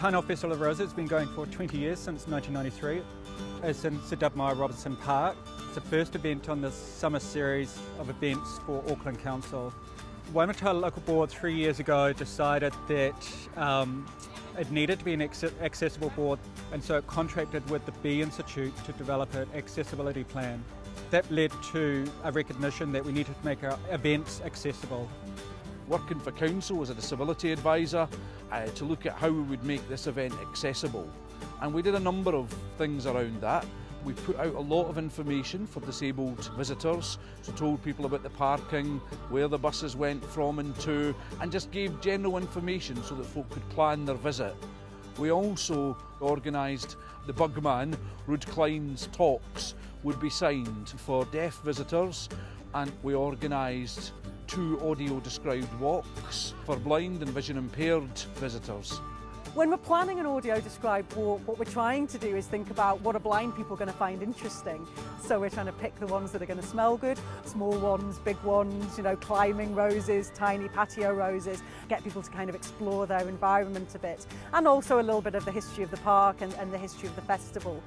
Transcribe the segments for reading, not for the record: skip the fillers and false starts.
Auckland Festival of Roses has been going for 20 years, since 1993. It's in Sir W. Robertson Park. It's the first event on this summer series of events for Auckland Council. Waitematā Local Board 3 years ago decided that it needed to be an accessible board, and so it contracted with the B Institute to develop an accessibility plan. That led to a recognition that we needed to make our events accessible. Working for Council as a disability advisor to look at how we would make this event accessible. And we did a number of things around that. We put out a lot of information for disabled visitors, so told people about the parking, where the buses went from and to, and just gave general information so that folk could plan their visit. We also organised the Bugman, Ruud Klein's talks would be signed for deaf visitors, and we organised 2 audio described walks for blind and vision impaired visitors. When we're planning an audio described walk, what we're trying to do is think about what are blind people going to find interesting. So we're trying to pick the ones that are going to smell good, small ones, big ones, climbing roses, tiny patio roses, get people to kind of explore their environment a bit. And also a little bit of the history of the park and the history of the festival.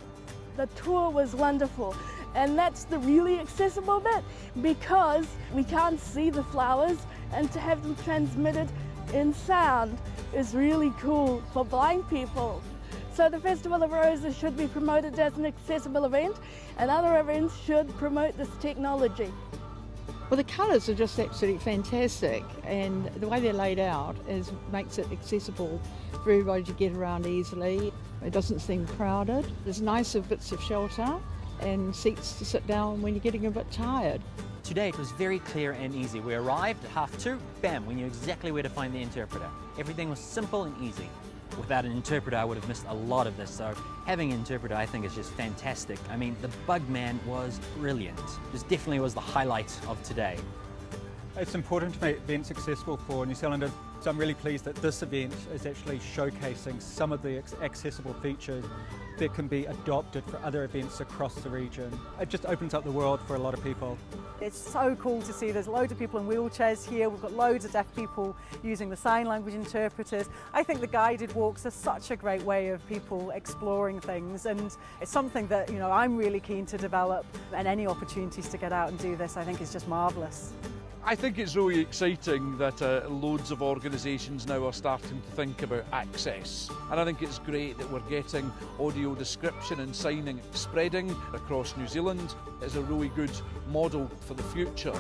The tour was wonderful, and that's the really accessible bit, because we can't see the flowers, and to have them transmitted in sound is really cool for blind people. So the Festival of Roses should be promoted as an accessible event, and other events should promote this technology. Well, the colours are just absolutely fantastic, and the way they're laid out makes it accessible for everybody to get around easily. It doesn't seem crowded. There's nicer bits of shelter and seats to sit down when you're getting a bit tired. Today it was very clear and easy. We arrived at 2:30, bam, we knew exactly where to find the interpreter. Everything was simple and easy. Without an interpreter I would have missed a lot of this, so having an interpreter I think is just fantastic. I mean, the Bugman was brilliant. This definitely was the highlight of today. It's important to make events accessible for New Zealanders, so I'm really pleased that this event is actually showcasing some of the accessible features that can be adopted for other events across the region. It just opens up the world for a lot of people. It's so cool to see there's loads of people in wheelchairs here. We've got loads of deaf people using the sign language interpreters. I think the guided walks are such a great way of people exploring things, and it's something that I'm really keen to develop, and any opportunities to get out and do this I think is just marvellous. I think it's really exciting that loads of organisations now are starting to think about access, and I think it's great that we're getting audio description and signing spreading across New Zealand. It's a really good model for the future.